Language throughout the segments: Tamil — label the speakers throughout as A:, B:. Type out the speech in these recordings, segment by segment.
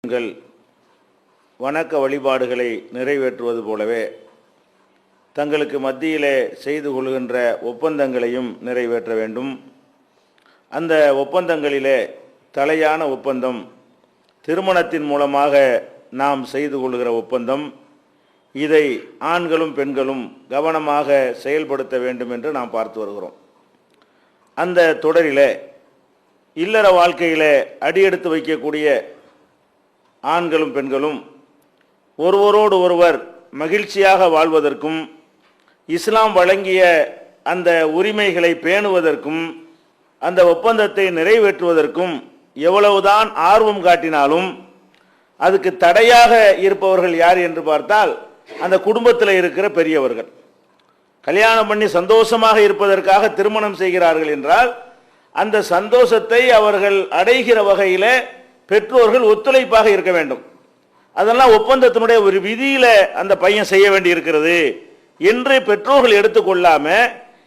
A: தங்கள் வணக்க வழிபாடுகளை நிறைவேற்றுவது போலவே தங்களுக்கு மத்தியிலே செய்து கொள்கின்ற ஒப்பந்தங்களையும் நிறைவேற்ற வேண்டும். அந்த ஒப்பந்தங்களிலே தலையான ஒப்பந்தம் திருமணத்தின் மூலமாக நாம் செய்து கொள்கிற ஒப்பந்தம். இதை ஆண்களும் பெண்களும் கவனமாக செயல்படுத்த வேண்டும் என்று நாம் பார்த்து வருகிறோம். அந்த தொடரிலே இல்லற வாழ்க்கையிலே அடியெடுத்து வைக்கக்கூடிய ஆண்களும் பெண்களும் ஒருவரோடு ஒருவர் மகிழ்ச்சியாக வாழ்வதற்கும் இஸ்லாம் வழங்கிய அந்த உரிமைகளை பேணுவதற்கும் அந்த ஒப்பந்தத்தை நிறைவேற்றுவதற்கும் எவ்வளவுதான் ஆர்வம் காட்டினாலும் அதுக்கு தடையாக இருப்பவர்கள் யார் என்று பார்த்தால் அந்த குடும்பத்தில் இருக்கிற பெரியவர்கள். கல்யாணம் பண்ணி சந்தோஷமாக இருப்பதற்காக திருமணம் செய்கிறார்கள் என்றால் அந்த சந்தோஷத்தை அவர்கள் அடைகிற வகையில் பெற்றோர்கள் ஒத்துழைப்பாக இருக்க வேண்டும். அதெல்லாம் ஒப்பந்தத்தினுடைய ஒரு விதியில அந்த பையன் செய்ய வேண்டி இருக்கிறது என்று பெற்றோர்கள் எடுத்துக்கொள்ளாம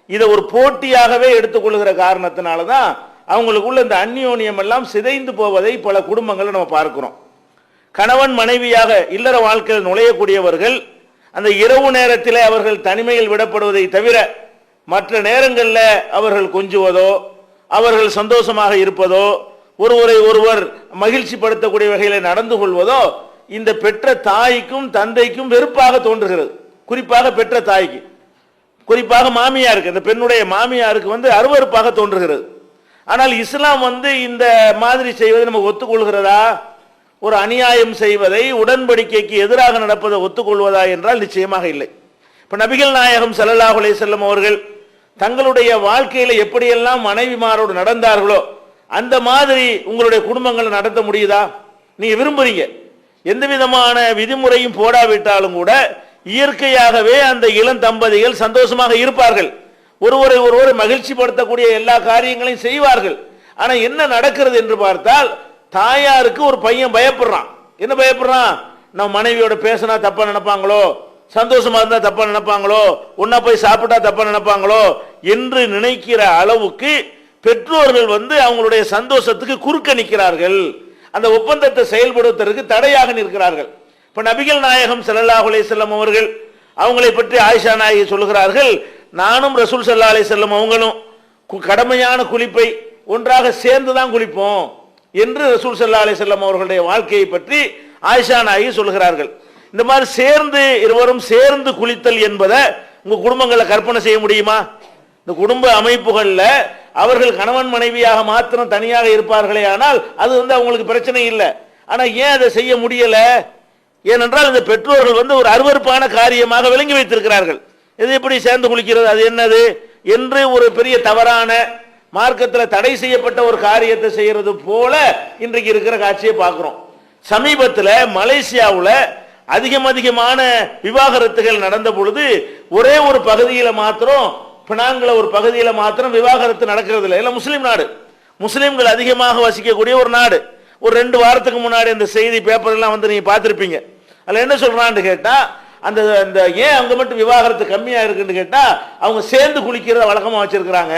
A: இதை ஒரு போட்டியாகவே எடுத்துக்கொள்கிற காரணத்தினால தான் அவங்களுக்குள்ள இந்த அந்யோன்யம் எல்லாம் சிதைந்து போவதை பல குடும்பங்களை நம்ம பார்க்கிறோம். கணவன் மனைவியாக இல்லற வாழ்க்கையில் நுழையக்கூடியவர்கள் அந்த இரவு நேரத்தில் அவர்கள் தனிமையில் விடப்படுவதை தவிர மற்ற நேரங்களில் அவர்கள் கொஞ்சுவதோ அவர்கள் சந்தோஷமாக இருப்பதோ ஒருவரை ஒருவர் மகிழ்ச்சி படுத்தக்கூடிய வகையில் நடந்து கொள்வதோ இந்த பெற்ற தாய்க்கும் தந்தைக்கும் வெறுப்பாக தோன்றுகிறது. குறிப்பாக பெற்ற தாய்க்கு, குறிப்பாக மாமியாருக்கு, இந்த பெண்ணுடைய மாமியாருக்கு அருவருப்பாக தோன்றுகிறது. ஆனால் இஸ்லாம் இந்த மாதிரி செய்வதை நமக்கு ஒத்துக்கொள்கிறதா? ஒரு அநியாயம் செய்வதை, உடன்படிக்கைக்கு எதிராக நடப்பதை ஒத்துக்கொள்வதா என்றால் நிச்சயமாக இல்லை. இப்ப நபிகள் நாயகம் ஸல்லல்லாஹு அலைஹி வஸல்லம் அவர்கள் தங்களுடைய வாழ்க்கையில எப்படியெல்லாம் மனைவிமாரோடு நடந்தார்களோ அந்த மாதிரி உங்களுடைய குடும்பங்களை நடத்த முடியுதா? நீங்க விரும்புறீங்க, எந்த விதமான விதிமுறையும் போடாவிட்டாலும் கூட இயற்கையாகவே அந்த இளம் தம்பதிகள் சந்தோஷமாக இருப்பார்கள். ஒருவரை ஒருவர் மகிழ்ச்சி படுத்தக்கூடிய எல்லா காரியங்களையும் செய்வார்கள். ஆனா என்ன நடக்கிறது என்று பார்த்தால் தாயாருக்கு ஒரு பையன் பயப்படுறான். என்ன பயப்படுறான்? நம்ம மனைவியோட பேசினா தப்பா நினைப்பாங்களோ, சந்தோஷமா இருந்தா தப்பா நினைப்பாங்களோ, ஒன்னா போய் சாப்பிட்டா தப்பா நினைப்பாங்களோ என்று நினைக்கிற அளவுக்கு பெற்றோர்கள் அவங்களுடைய சந்தோஷத்துக்கு குறுக்க நிற்கிறார்கள். அந்த ஒப்பந்தத்தை செயல்படுத்துவதற்கு தடையாக நிற்கிறார்கள். இப்ப நபிகள் நாயகம் ஸல்லல்லாஹு அலைஹி வஸல்லம் அவர்கள் அவங்களை பற்றி ஆயிஷா நாயகி சொல்கிறார்கள், நானும் ரசூல் ஸல்லல்லாஹு அலைஹி வஸல்லம் அவங்களும் கடமையான குளிப்பை ஒன்றாக சேர்ந்துதான் குளிப்போம் என்று ரசூல் ஸல்லல்லாஹு அலைஹி வஸல்லம் அவர்களுடைய வாழ்க்கையை பற்றி ஆயிஷா நாயகி சொல்கிறார்கள். இந்த மாதிரி சேர்ந்து இருவரும் சேர்ந்து குளித்தல் என்பதை உங்க குடும்பங்களை கற்பனை செய்ய முடியுமா? இந்த குடும்ப அமைப்புகள்ல அவர்கள் கணவன் மனைவியாக மாத்திரம் தனியாக இருப்பார்களே ஆனால் அது அவங்களுக்கு பிரச்சனை இல்லை. ஆனா ஏன் அதை செய்ய முடியல? ஏனென்றால் இந்த பெற்றோர்கள் ஒரு அருவருப்பான காரியமாக விளங்கி வைத்திருக்கிறார்கள். இது எப்படி சேர்ந்து குளிக்கிறது, அது என்னது என்று ஒரு பெரிய தவறான மார்க்கத்தில் தடை செய்யப்பட்ட ஒரு காரியத்தை செய்யறது போல இன்றைக்கு இருக்கிற காட்சியை பார்க்கிறோம். சமீபத்தில் மலேசியாவில் அதிகமான விவாகரத்துகள் நடந்த பொழுது ஒரே ஒரு பகுதியில் மாத்திரம், பினாங்கில ஒரு பகுதியில் மாத்திரம் விவாகரத்து நடக்கிறது இல்லை. எல்லாம் முஸ்லீம் நாடு, முஸ்லீம்கள் அதிகமாக வசிக்கக்கூடிய ஒரு நாடு. ஒரு 2 வாரத்துக்கு முன்னாடி இந்த செய்தி பேப்பர் எல்லாம் நீங்க பார்த்திருப்பீங்க. அதுல என்ன சொல்றான்னு கேட்டா, அந்த ஏன் அங்க மட்டும் விவாகரத்து கம்மியா இருக்குன்னு கேட்டா அவங்க சேர்ந்து குளிக்கிறத வழக்கமா வச்சிருக்கிறாங்க.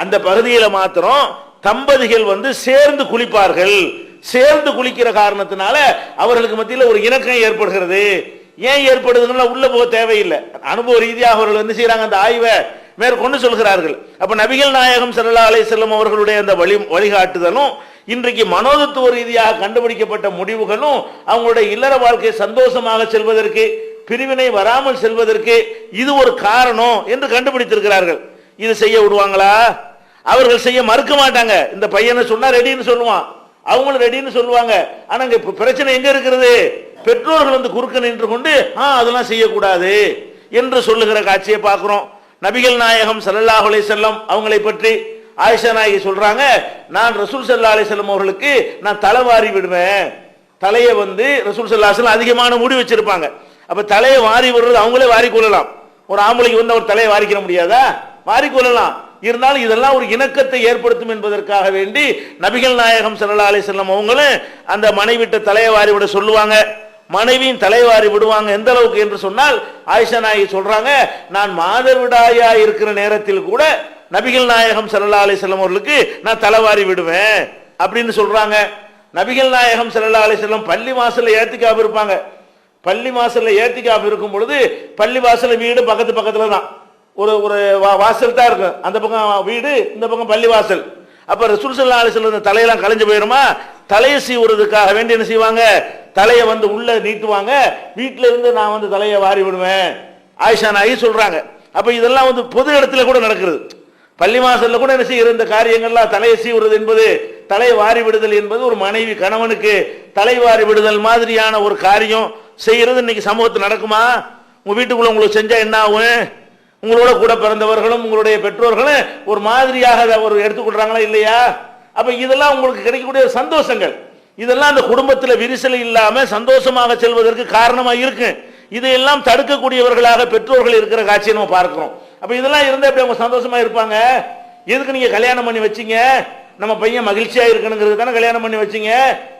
A: அந்த பகுதியில் மாத்திரம் தம்பதிகள் சேர்ந்து குளிப்பார்கள். சேர்ந்து குளிக்கிற காரணத்தினால அவர்களுக்கு மத்தியில் ஒரு இணக்கம் ஏற்படுகிறது. ஏன் ஏற்படுதுன்னா உள்ள போக தேவையில்லை, அனுபவ ரீதியாக அவர்கள் என்ன செய்யறாங்க, அந்த ஆய்வை மேற்கொண்டு சொல்கிறார்கள். அப்ப நபிகள் நாயகம் ஸல்லல்லாஹு அலைஹி வஸல்லம் அவர்களுடைய அந்த வழிகாட்டுதலும் இன்றைக்கு மனோதத்துவ ரீதியாக கண்டுபிடிக்கப்பட்ட முடிவுகளும் அவங்களுடைய இல்லற வாழ்க்கை சந்தோஷமாக செல்வதற்கு, பிரிவினை வராமல் செல்வதற்கு இது ஒரு காரணம் என்று கண்டுபிடித்திருக்கிறார்கள். இது செய்ய விடுவாங்களா? அவர்கள் செய்ய மறுக்க மாட்டாங்க. இந்த பையனை சொன்னா ரெடின்னு சொல்லுவான், அவங்களும் ரெடின்னு சொல்லுவாங்க. ஆனா இங்க பிரச்சனை எங்க இருக்கிறது? பெற்றோர்கள் குறுக்க நின்று கொண்டு அதெல்லாம் செய்யக்கூடாது என்று சொல்லுகிற காட்சியை பார்க்கிறோம். நபிகள் நாயகம் ஸல்லல்லாஹு அலைஹி வஸல்லம் அவங்களை பற்றி ஆயிஷா நாயகி சொல்றாங்க, நான் ரசூல் ஸல்லல்லாஹு அலைஹி வஸல்லம் அவர்களுக்கு நான் தலைவாரி விடுவேன். தலையை ரசூல் ஸல்லல்லாஹு அலைஹி வஸல்லம் அதிகமான முடி வச்சிருப்பாங்க. அப்ப தலையை வாரி விடுறது அவங்களே வாரி கொள்ளலாம். ஒரு ஆம்பளைக்கு அவர் தலையை வாரிக்கிற முடியாதா? வாரி கொள்ளலாம். இருந்தாலும் இதெல்லாம் ஒரு இணக்கத்தை ஏற்படுத்தும் என்பதற்காக வேண்டி நபிகள் நாயகம் ஸல்லல்லாஹு அலைஹி வஸல்லம் அவங்களும் அந்த மனைவிட்ட தலையை வாரி விட சொல்லுவாங்க, மனைவியின் தலைவாரி விடுவாங்க. எந்த அளவுக்கு என்று சொன்னால் ஆயிஷா நாயகி சொல்றாங்க, நான் மாதவிடாயா இருக்கிற நேரத்தில் கூட நபிகள் நாயகம் ஸல்லல்லாஹு அலைஹி வஸல்லம் அவர்களுக்கு நான் தலைவாரி விடுவேன் அப்படின்னு சொல்றாங்க. நபிகள் நாயகம் ஸல்லல்லாஹு அலைஹி வஸல்லம் பள்ளி வாசல்ல ஏத்திகாப் இருப்பாங்க. பள்ளி வாசல்ல ஏத்திகாப் இருக்கும் பொழுது பள்ளி வாசல்ல வீடு பக்கத்து பக்கத்துல தான், ஒரு ஒரு வாசல் தான் இருக்கும். அந்த பக்கம் வீடு, இந்த பக்கம் பள்ளி வாசல். அப்ப ரசூல் ஸல்லல்லாஹு அலைஹி வஸல்லம் தலையெல்லாம் கலைஞ்சு போயிருமா, தலையை சீவுறதுக்காக வேண்டி என்ன செய்வாங்க, தலையை வந்து உள்ள நீட்டுவாங்க. வீட்டுல இருந்து நான் வந்து தலையை வாரி விடுவேன், ஆயிஷா நாயகி சொல்றாங்க. அப்ப இதெல்லாம் வந்து பொது இடத்துல கூட நடக்கிறது. பள்ளி வாசல்ல கூட என்ன செய்யற இந்த காரியங்கள்லாம், தலையை சீவுறது என்பது, தலை வாரி விடுதல் என்பது ஒரு மனைவி கணவனுக்கு தலை வாரி விடுதல் மாதிரியான ஒரு காரியம் செய்யறது இன்னைக்கு சமூகத்தில் நடக்குமா? உங்க வீட்டுக்குள்ள உங்களுக்கு செஞ்சா என்ன ஆகும்? உங்களோட கூட பிறந்தவர்களும் உங்களுடைய பெற்றோர்களும் ஒரு மாதிரியாக ஒரு எடுத்துக்கொள்றாங்களா இல்லையா? அப்ப இதெல்லாம் உங்களுக்கு கிடைக்கக்கூடிய சந்தோஷங்கள், இதெல்லாம் அந்த குடும்பத்தில் விரிசல் இல்லாம சந்தோஷமாக செல்வதற்கு காரணமா இருக்கு. இதையெல்லாம் தடுக்கக்கூடியவர்களாக பெற்றோர்கள் இருக்கிற காட்சியை நம்ம பார்க்கிறோம். அப்ப இதெல்லாம் இருந்தா எப்படி அவங்க சந்தோஷமா இருப்பாங்க? எதுக்கு நீங்க கல்யாணம் பண்ணி வச்சீங்க? நம்ம பையன் மகிழ்ச்சியா இருக்கணுங்கிறது தானே கல்யாணம் பண்ணி வச்சீங்க.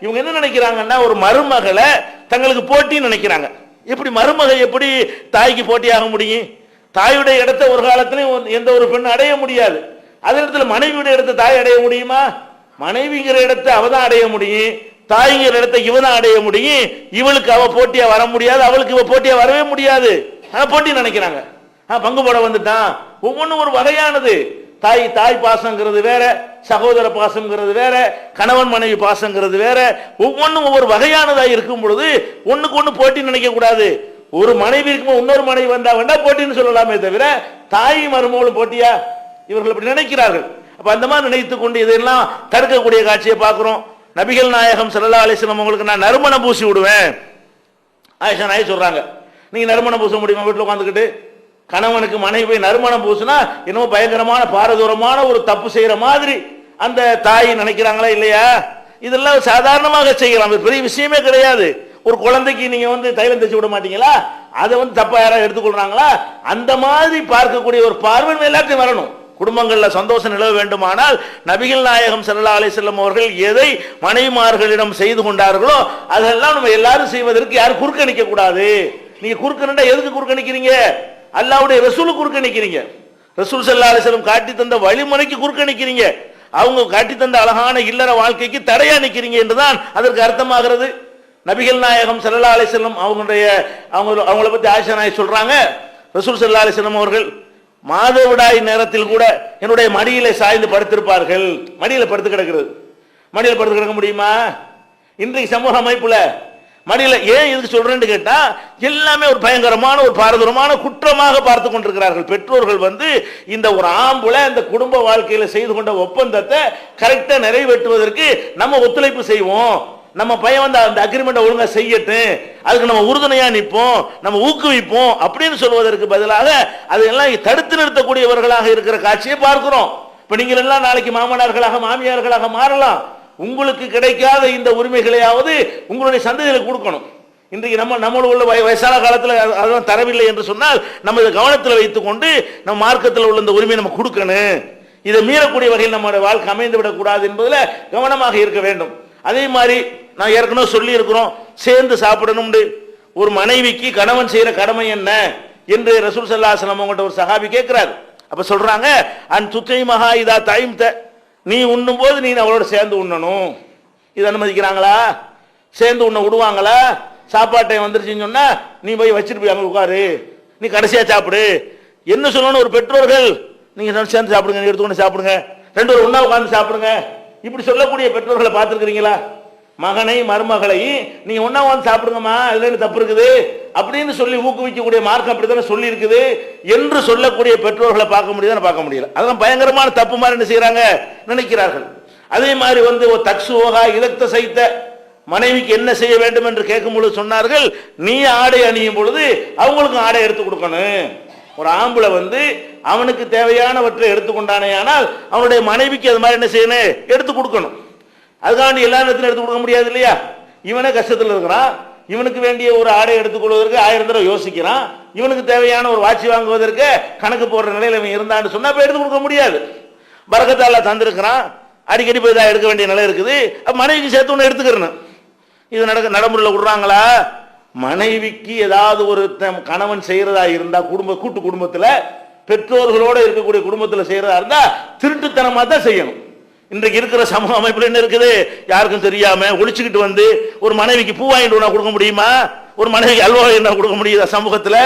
A: இவங்க என்ன நினைக்கிறாங்கன்னா, ஒரு மருமகளை தங்களுக்கு போட்டின்னு நினைக்கிறாங்க. எப்படி மருமகள் எப்படி தாய்க்கு போட்டியாக முடியும்? தாயுடைய இடத்தை ஒரு காலத்திலையும் எந்த ஒரு பெண் அடைய முடியாது. அதே இடத்துல மனைவியுடைய இடத்தை தாய் அடைய முடியுமா? மனைவிங்கிற இடத்தை அவ தான் அடைய முடியும், தாய்ங்கிற இடத்தை இவ தான் அடைய முடியும். இவளுக்கு அவ போட்டியா வர முடியாது, அவளுக்கு இவ போட்டியா வரவே முடியாது. போட்டி நினைக்கிறாங்க. பங்கு போட வந்துட்டான். ஒவ்வொன்றும் ஒரு வகையானது. தாய் தாய் பாசங்கிறது வேற, சகோதர பாசங்கிறது வேற, கணவன் மனைவி பாசங்கிறது வேற. ஒவ்வொன்றும் ஒவ்வொரு வகையானதாக இருக்கும் பொழுது ஒண்ணுக்கு ஒண்ணு போட்டி நினைக்க கூடாது. ஒரு மனைவி இருக்கும், இன்னொரு மனைவி வந்தா வேண்டாம் போட்டின்னு சொல்லலாமே தவிர தாய் மருமகளும் போட்டியா? இவர்கள் அப்படி நினைக்கிறார்கள். அப்ப அந்த மாதிரி நினைத்துக் கொண்டு இதெல்லாம் தடுக்கக்கூடிய காட்சியை பார்க்கிறோம். நபிகள் நாயகம் ஸல்லல்லாஹு அலைஹி வஸல்லம் உங்களுக்கு நான் நறுமணம் பூசி விடுவேன். ஆயிஷா நாயகி சொல்றாங்க, நீங்க நறுமணம் பூச முடியுமா வீட்டில் உட்காந்துக்கிட்டு? கணவனுக்கு மனைவி போய் நறுமணம் பூசினா என்னமோ பயங்கரமான பாரதூரமான ஒரு தப்பு செய்யற மாதிரி அந்த தாய் நினைக்கிறாங்களா இல்லையா? இதெல்லாம் சாதாரணமாக செய்யலாம், பெரிய விஷயமே கிடையாது. ஒரு குழந்தைக்கு நீங்க வந்து தைலம் தைச்சு விட மாட்டீங்களா? அதை வந்து தப்பா யாராவது எடுத்துக்கொள்றாங்களா? அந்த மாதிரி பார்க்கக்கூடிய ஒரு பார்வை எல்லாத்தையும் வரணும். குடும்பங்கள்ல சந்தோஷம் நிலவ வேண்டுமானால் நபிகள் நாயகம் ஸல்லல்லாஹு அலைஹி வஸல்லம் அவர்கள் எதை மனைவிமார்களிடம் செய்து கொண்டார்களோ அதெல்லாம் நம்ம எல்லாரும் செய்வதற்கு யாரும் குறுக்க நிற்க கூடாது. நீங்க குறுக்க நின்றா எதுக்கு குறுக்க நிக்கிறீங்க? அல்லாஹ்வுடைய ரசூலுக்கு குறுக்க நிக்கிறீங்க. ரசூல் ஸல்லல்லாஹு அலைஹி வஸல்லம் காட்டி தந்த வழிமுறைக்கு குறுக்க நிக்கிறீங்க. அவங்க காட்டி தந்த அழகான இல்லற வாழ்க்கைக்கு தடையா நிக்கிறீங்க என்றுதான் அதற்கு அர்த்தமாகிறது. நபிகள் நாயகம் ஸல்லல்லாஹு அலைஹி வஸல்லம் அவங்கள பத்தி ஆயிஷா நாயகி சொல்றாங்க, ரசூல் ஸல்லல்லாஹு அலைஹி வஸல்லம் அவர்கள் மாதவிடாய் நேரத்தில் கூட என்னுடைய மடியில சாய்ந்து படுத்திருப்பார்கள். மடியில படுத்து கிடக்கிறது, மடியில படுத்து கிடக்க முடியுமா இன்றைக்கு சமூக அமைப்புல? மடியில ஏன் இதுக்கு சொல்றேன்னு கேட்டா, எல்லாமே ஒரு பயங்கரமான ஒரு பாரதூரமான குற்றமாக பார்த்து கொண்டிருக்கிறார்கள். பெற்றோர்கள் வந்து இந்த ஒரு ஆம்புல இந்த குடும்ப வாழ்க்கையில செய்து கொண்ட ஒப்பந்தத்தை கரெக்டா நிறைவேற்றுவதற்கு நம்ம ஒத்துழைப்பு செய்வோம், நம்ம பையன் வந்து அந்த அக்ரிமெண்ட் ஒழுங்கா செய்யட்டும், அதுக்கு நம்ம உறுதுணையா நிற்போம், நம்ம ஊக்குவிப்போம் அப்படின்னு சொல்வதற்கு பதிலாக அதையெல்லாம் தடுத்து நிறுத்தக்கூடியவர்களாக இருக்கிற காட்சியை பார்க்கிறோம். இப்ப நீங்கள் எல்லாம் நாளைக்கு மாமனார்களாக மாமியார்களாக மாறலாம். உங்களுக்கு கிடைக்காத இந்த உரிமைகளையாவது உங்களுடைய சந்ததிகளுக்கு கொடுக்கணும். இன்றைக்கு நம்மளோட உள்ள வயசான காலத்தில் அதெல்லாம் தரவில்லை என்று சொன்னால் நம்ம இதை கவனத்தில் வைத்துக் கொண்டு நம்ம மார்க்கத்தில் உள்ள இந்த உரிமையை நம்ம கொடுக்கணும். இதை மீறக்கூடிய வகையில் நம்மளுடைய வாழ்க்கை அமைந்து விடக்கூடாது என்பதில் கவனமாக இருக்க வேண்டும். அதே மாதிரி நான் ஏற்கனவே சொல்லி இருக்கிறோம், சேர்ந்து சாப்பிடணும். ஒரு மனைவிக்கு கணவன் செய்யற கடமை என்ன என்று ரசூல் ஸல்லல்லாஹு அலைஹி வஸல்லம் அவங்கள்ட்ட ஒரு சஹாபி கேட்கிறார். அப்ப சொல்றாங்க, அன் துத்தை மகா இதா தைம்த, நீ உண்ணும் போது நீ அவளோட சேர்ந்து உண்ணணும். இது அனுமதிக்கிறாங்களா? சேர்ந்து உண்ண விடுவாங்களா? சாப்பாட்டை வந்துருச்சுன்னு சொன்னா நீ போய் வச்சுட்டு போய் அங்க உட்காரு, நீ கடைசியா சாப்பிடு என்ன சொல்லணும்? ஒரு பெற்றோர்கள் நீங்க சேர்ந்து சாப்பிடுங்க, எடுத்துக்கொண்டு சாப்பிடுங்க, ரெண்டு பேரும் ஒண்ணா உட்கார்ந்து சாப்பிடுங்க, இப்படி சொல்லக்கூடிய பெற்றோர்களை பார்த்துருக்கிறீங்களா? மகனை மருமகளை நீங்க ஒண்ணா வந்து சாப்பிடுங்கம்மா, அதுல என்ன தப்பு இருக்குது அப்படின்னு சொல்லி ஊக்குவிக்கக்கூடிய மார்க்கம் அப்படித்தானே சொல்லி இருக்குது என்று சொல்லக்கூடிய பெற்றோர்களை பார்க்க முடியுதா? பார்க்க முடியல. அதெல்லாம் பயங்கரமான தப்பு மாதிரி என்ன செய்யறாங்க, நினைக்கிறார்கள். அதே மாதிரி வந்து ஒரு தக்ஸுவகா இலக்த சைத்த, மனைவிக்கு என்ன செய்ய வேண்டும் என்று கேட்கும் பொழுது சொன்னார்கள், நீ ஆடை அணியும் பொழுது அவங்களுக்கு ஆடை எடுத்து கொடுக்கணும். ஒரு ஆம்பளை வந்து அவனுக்கு தேவையானவற்றை எடுத்துக்கொண்டானே ஆனால் அவனுடைய மனைவிக்கு அது மாதிரி என்ன செய்யணும், எடுத்து கொடுக்கணும். அதுக்காண்டி எல்லா நேரத்திலும் எடுத்து கொடுக்க முடியாது இல்லையா? இவனே கஷ்டத்தில் இருக்கிறான், இவனுக்கு வேண்டிய ஒரு ஆடை எடுத்துக்கொள்வதற்கு 1000 தடவை யோசிக்கிறான், இவனுக்கு தேவையான ஒரு வாட்சி வாங்குவதற்கு கணக்கு போடுற நிலையில் இவன் இருந்தான்னு சொன்னா அப்ப எடுத்து கொடுக்க முடியாது. பரக்கத்தால தந்திருக்கிறான், அடிக்கடி போய் தான் எடுக்க வேண்டிய நிலை இருக்குது, மனைவிக்கு சேர்த்து ஒன்று எடுத்துக்கிறேன். இது நடைமுறையில் விடுறாங்களா? மனைவிக்கு ஏதாவது ஒரு கணவன் செய்யறதா இருந்தா கூட்டு குடும்பத்தில் பெற்றோர்களோட இருக்கக்கூடிய குடும்பத்தில் செய்யறதா இருந்தா திருட்டுத்தனமா தான் செய்யணும். இன்றைக்கு இருக்கிற சமூக அமைப்புல என்ன இருக்குது? யாருக்கும் தெரியாம ஒளிச்சுக்கிட்டு வந்து ஒரு மனைவிக்கு பூ வாங்கிட்டு ஒண்ணா கொடுக்க முடியுமா? ஒரு மனைவிக்கு அல்வா என்ன கொடுக்க முடியுதா? சமூகத்துல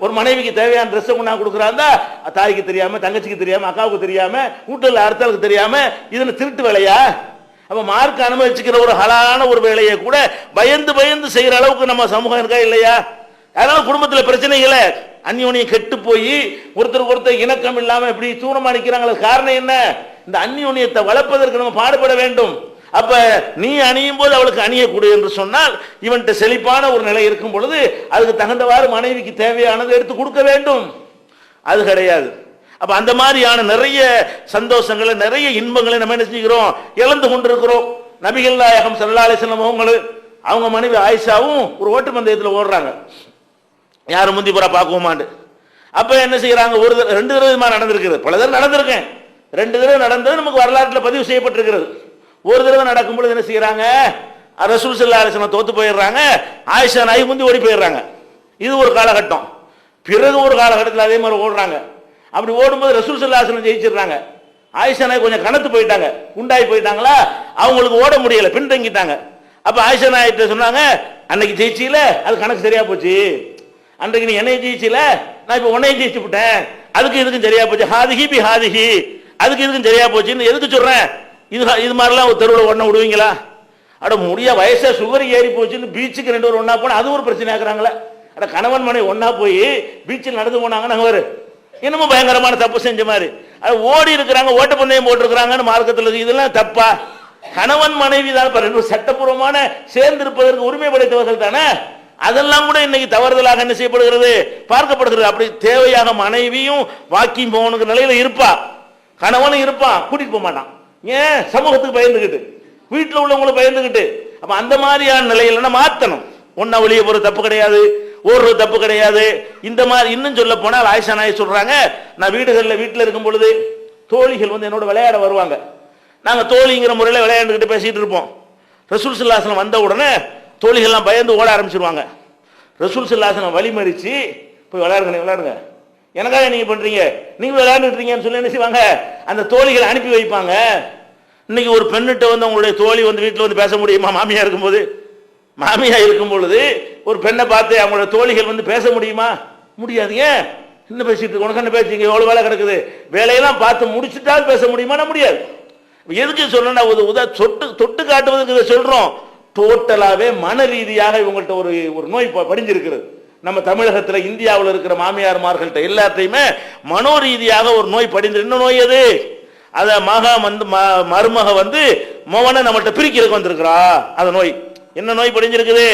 A: ஒரு மனைவிக்கு தேவையான ட்ரெஸ் கொண்டா கொடுக்குறாந்தா தாய்க்கு தெரியாம, தங்கச்சிக்கு தெரியாம, அக்காவுக்கு தெரியாம, வீட்டுல அடுத்தவளுக்கு தெரியாம, இதுல திருட்டு வேலையா? அப்ப மார்க் அனுமதிச்சுக்கிற ஒரு ஹலாலான ஒரு வேலையை கூட பயந்து பயந்து செய்யற அளவுக்கு நம்ம சமூகம் இருக்கா இல்லையா? அதனால குடும்பத்துல பிரச்சனைகளை அந்யோன்யம் கெட்டு போய் ஒருத்தருக்கு ஒருத்தர் இணக்கம் இல்லாம இப்படி தூரமா நிக்கிறாங்களே. காரணம் என்ன? இந்த அந்யோன்யத்தை வளர்ப்பதற்கு நம்ம பாடுபட வேண்டும். அப்ப நீ அணியும் போது அவளுக்கு அணியக்கூடு என்று சொன்னால் இவன்கிட்ட செழிப்பான ஒரு நிலை இருக்கும் பொழுது அதுக்கு தகுந்தவாறு மனைவிக்கு தேவையானதை எடுத்து கொடுக்க வேண்டும். அது கிடையாது. அப்ப அந்த மாதிரியான நிறைய சந்தோஷங்களை, நிறைய இன்பங்களை நம்ம என்ன செஞ்சுக்கிறோம்? இழந்து கொண்டிருக்கிறோம். நபிகள் நாயகம் ஸல்லல்லாஹு அலைஹி வஸல்லம் அவங்க மனைவி ஆயிஷாவும் ஒரு ஓட்டு பந்தயத்தில் ஓடுறாங்க. யாரும் முந்தி புறா பார்க்குவோமாண்டு. அப்ப என்ன செய்யறாங்க? ஒரு 2 தடவை நடந்திருக்கிறது. பல தடவை நடந்திருக்கேன். 2 தடவை நடந்தது நமக்கு வரலாற்றில் பதிவு செய்யப்பட்டிருக்கிறது. ஒரு தடவை நடக்கும் பொழுது என்ன செய்யறாங்க? ரசூல் ஸல்லல்லாஹு அலைஹி வஸல்லம் தோத்து போயிடுறாங்க. ஆயிஷா நாயகி முந்தி ஓடி போயிடுறாங்க. இது ஒரு காலகட்டம். பிறகு ஒரு காலகட்டத்தில் அதே மாதிரி ஓடுறாங்க. அப்படி ஓடும்போது ரசூல் ஸல்லல்லாஹு அலைஹி வஸல்லம் ஜெயிச்சிடுறாங்க. ஆயிஷா நாயகி கொஞ்சம் கனத்து போயிட்டாங்க, குண்டாகி போயிட்டாங்களா, அவங்களுக்கு ஓட முடியல, பின்தங்கிட்டாங்க. அப்ப ஆயிஷா நாயகிட்ட சொன்னாங்க, அன்னைக்கு ஜெயிச்சில அது கணக்கு சரியா போச்சு, அன்றைக்கு நீ என்னை ஜெயிச்சில, நான் இப்ப உன்னையும் ஜெயிச்சு விட்டேன், அதுக்கு இதுக்கும் சரியா போச்சு, ஹாதிஹி பி ஹாதிஹி, அதுக்கு இதுக்கும் சரியா போச்சுன்னு எதுக்கு சொல்றேன்? இது மாதிரிலாம் ஒரு தெருவில் ஒன்ன விடுவீங்களா? அட முடிய வயசா சுகர் ஏறி போச்சுன்னு பீச்சுக்கு 2 பேர் ஒன்னா போனா அது ஒரு பிரச்சனை ஆக்குறாங்களே. அட கணவன் மனைவி ஒன்னா போய் பீச்சில் நடந்து போனாங்க, நாங்க ஒரு என்னமோ பயங்கரமான தப்பு செஞ்ச மாதிரி அது ஓடி இருக்கிறாங்க, ஓட்டப்பந்தயம் போட்டிருக்கிறாங்கன்னு மார்க்கத்தில். இதெல்லாம் தப்பா? கணவன் மனைவி தான் சட்டப்பூர்வமான சேர்ந்திருப்பதற்கு உரிமை படைத்தவர்கள் தானே. அதெல்லாம் கூட இன்னைக்கு தவறுதலாக என்ன செய்யப்படுகிறது? பார்க்கப்படுகிறது. அப்படி தேவையாக மனைவியும் வாக்கிங் போகணுங்கிற நிலையில இருப்பா, கணவனும் இருப்பான், கூட்டிட்டு போக மாட்டான். ஏன்? சமூகத்துக்கு பயந்துகிட்டு, வீட்டில் உள்ளவங்களுக்கு பயந்துகிட்டு. அப்ப அந்த மாதிரியான நிலையில மாத்தணும். ஒன்னா வெளியே போற தப்பு கிடையாது, ஓடுறது தப்பு கிடையாது. இந்த மாதிரி இன்னும் சொல்ல போனால் ஆயிஷா நாயகி சொல்றாங்க, நான் வீட்டில் இருக்கும் பொழுது தோழிகள் வந்து என்னோட விளையாட வருவாங்க. நாங்க தோழிங்கிற முறையில் விளையாண்டுக்கிட்டு பேசிட்டு இருப்போம். ரசூல் ஸல்லல்லாஹு அலைஹி வஸல்லம் வந்த உடனே தோழிகள்லாம் பயந்து ஓட ஆரம்பிச்சிருவாங்க. ரசூல் ஸல்லல்லாஹு அலைஹி வஸல்லம் வழிமறிச்சு போய் விளையாடுங்க, எனக்காக நீங்க பண்றீங்க, நீங்க விளையாண்டுட்டீங்கன்னு சொல்லி என்ன செய்வாங்க? அந்த தோழிகளை அனுப்பி வைப்பாங்க. இன்னைக்கு ஒரு பெண்ணிட்ட வந்து உங்களுடைய தோழி வந்து வீட்டில் வந்து பேச முடியுமா? மாமியா இருக்கும்போது, மாமியா இருக்கும் பொழுது ஒரு பெண்ணை பார்த்து அவங்களோட தோழிகள் வந்து பேச முடியுமா? முடியாதுங்க. என்ன பேசிட்டு உனக்கு என்ன பேசிங்க, எவ்வளவு வேலை கிடக்குது, வேலையெல்லாம் பார்த்து முடிச்சுட்டால் பேச முடியுமா? முடியாது. எதுக்கு சொல்லணும்னா தொட்டு காட்டுவதற்கு இதை சொல்றோம். டோட்டலாவே மன ரீதியாக இவங்கள்ட்ட ஒரு நோய் படிஞ்சிருக்கிறது. நம்ம தமிழகத்தில் இந்தியாவில் இருக்கிற மாமியார்மார்கள்ட்ட எல்லாத்தையுமே மனோ ரீதியாக ஒரு நோய் படிந்து. என்ன நோய் அது? அத மருமக வந்து மகனை நம்மகிட்ட பிரிக்கிறதுக்கு வந்திருக்கிறா. அந்த நோய் என்ன நோய் படிஞ்சிருக்குது?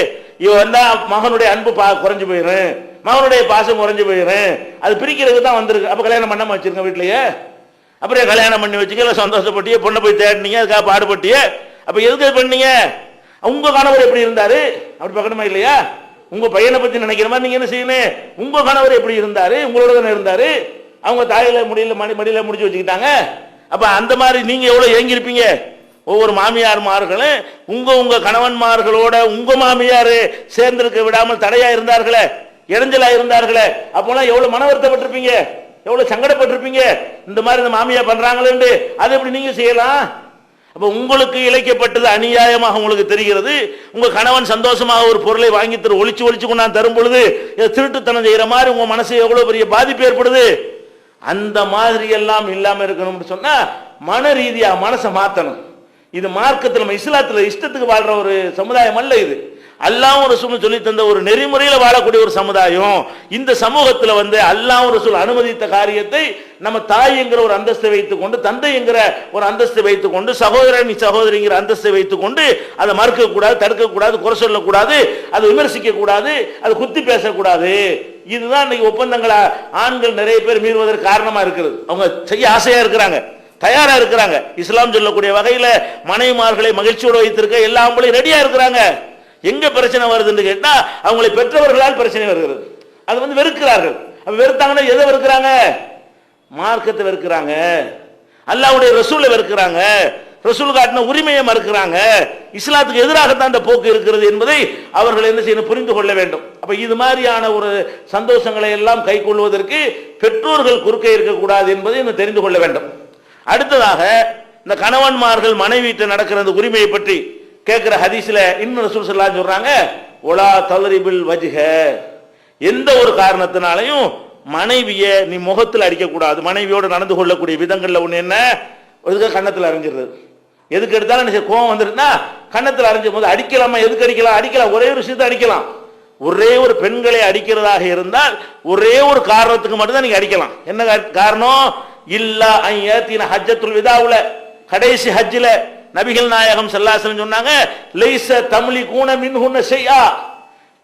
A: இவ வந்தா மகனுடைய அன்பு குறைஞ்சு போயிடும், மகனுடைய பாசம் குறைஞ்சு போயிடும், அது பிரிக்கிறதுக்கு தான் வந்திருக்கு. அப்ப கல்யாணம் பண்ணாம வச்சிருக்க வீட்லயே, அப்புறம் கல்யாணம் பண்ணி வச்சுக்க சந்தோஷப்பட்டிய, பொண்ணை போய் தேடினீங்க, அதுக்காக பாடுபட்டிய. அப்ப எதுக்கு பண்ணீங்க? உங்க கணவர் எப்படி இருந்தாரு அப்படி பார்க்கணுமா இல்லையா? உங்க பையனை பத்தி நினைக்கிற மாதிரி நீங்க என்ன செய்யணும்? உங்க கணவர் எப்படி இருந்தாரு, உங்களோட தானே இருந்தாரு, அவங்க தாயில மடியில முடிச்சு வச்சுக்கிட்டாங்க. அப்ப அந்த மாதிரி நீங்க எவ்வளவு ஏங்கிருப்பீங்க? ஒவ்வொரு மாமியார்மார்களும் உங்க கணவன்மார்களோட உங்க மாமியார் சேர்ந்திருக்க விடாமல் தடையா இருந்தார்களே, இடைஞ்சலா இருந்தார்களே, அப்போலாம் எவ்வளவு மன வருத்தப்பட்டிருப்பீங்க, எவ்வளவு சங்கடப்பட்டிருப்பீங்க. இந்த மாதிரி இந்த மாமியா பண்றாங்களே, அதை எப்படி நீங்க செய்யலாம்? அப்ப உங்களுக்கு இழைக்கப்பட்டது அநியாயமாக உங்களுக்கு தெரிகிறது. உங்க கணவன் சந்தோஷமாக ஒரு பொருளை வாங்கி ஒளிச்சு கொண்டாந்து தரும் பொழுது திருட்டுத்தனம் செய்யற மாதிரி உங்க மனசு எவ்வளவு பெரிய பாதிப்பு ஏற்படுது. அந்த மாதிரி எல்லாம் இல்லாம இருக்கணும்னு சொன்னா மன ரீதியா மனசை மாத்தணும். இது மார்க்கத்தில் நம்ம இஸ்லாத்துல இஷ்டத்துக்கு வாழ்ற ஒரு சமுதாயம் அல்ல. இது அல்லாஹ் ரசூல் சொல்லி தந்த ஒரு நெறிமுறையில வாழக்கூடிய ஒரு சமுதாயம். இந்த சமூகத்தில் வந்து அல்லாஹ் ரசூல் அனுமதித்த காரியத்தை நம்ம தாய் என்கிற ஒரு அந்தஸ்தை வைத்துக் கொண்டு, தந்தை என்கிற ஒரு அந்தஸ்தை வைத்துக் கொண்டு, சகோதரன் சகோதரிங்கிற அந்தஸ்தை வைத்துக் கொண்டு அதை மறுக்க கூடாது, தடுக்க கூடாது, குறை சொல்லக்கூடாது, அதை விமர்சிக்க கூடாது, அதை குத்தி பேசக்கூடாது. இதுதான் இன்னைக்கு ஒப்பந்தங்களா ஆண்கள் நிறைய பேர் மீறுவதற்கு காரணமா இருக்கிறது. அவங்க செய்ய ஆசையா இருக்கிறாங்க, தயாரா இருக்கிறாங்க. இஸ்லாம் சொல்லக்கூடிய வகையில மனைவிமார்களை மகிழ்ச்சியோடு வைத்திருக்க எல்லா ஆம்பளையும் ரெடியா இருக்கிறாங்க. எங்க பிரச்சனை வருதுன்னு கேட்டா அவங்களை பெற்றவர்களால் பிரச்சனை வருகிறது. அது வந்து வெறுக்கிறார்கள். வெறுத்தாங்கன்னா எதை வெறுக்கிறாங்க? மார்க்கத்தை வெறுக்கிறாங்க, அல்லாஹ்வுடைய ரசூலை வெறுக்கிறாங்க, ரசூல் காட்டின உரிமையை மறுக்கிறாங்க. இஸ்லாத்துக்கு எதிராகத்தான் அந்த போக்கு இருக்கிறது என்பதை அவர்கள் என்ன செய்யணும்? புரிந்து கொள்ள வேண்டும். அப்ப இது மாதிரியான ஒரு சந்தோஷங்களை எல்லாம் கை கொள்வதற்கு பெற்றோர்கள் குறுக்கே இருக்கக்கூடாது என்பதை தெரிந்து கொள்ள வேண்டும். அடுத்ததாக இந்த கணவன்மார்கள் மனைவிட்ட நடக்கிற அந்த உரிமையை பற்றி கேட்கிற ஹதீஸ்ல இன்னும் ரசூல் ஸல்லல்லாஹு அலைஹி சொல்றாங்க, ஒலா தல்ரிபில் வஜ்ஹ, எந்த ஒரு காரணத்தினாலையும் மனைவியை நீ முகத்தில் அடிக்கக்கூடாது. மனைவியோடு நடந்து கொள்ளக்கூடிய விதங்கள்ல ஒன்று என்ன, எதுக்கு கன்னத்தில் அரைஞ்சிடுறது, எதுக்கு எடுத்தாலும் என்ன கோவம் வந்துருந்தா கன்னத்தில் அரைஞ்சும் போது அடிக்கலாமா, எதுக்கு அடிக்கலாம், அடிக்கலாம், ஒரே ஒரு விஷயத்தை அடிக்கலாம். ஒரே ஒரு பெண்களை அடிக்கிறதாக இருந்தால் ஒரே ஒரு காரணத்துக்கு மட்டும்தான் நீங்க அடிக்கலாம். என்ன காரணம், இல்லா ஐயத்தின ஹஜ்ஜத்துல் விதாவுல, கடைசி ஹஜ்ஜில நபிகள் நாயகம் ஸல்லல்லாஹு அலைஹி வஸல்லம் சொன்னாங்க, லைஸ தம்லிகூன மின்ஹுன்ன ஷைஆ,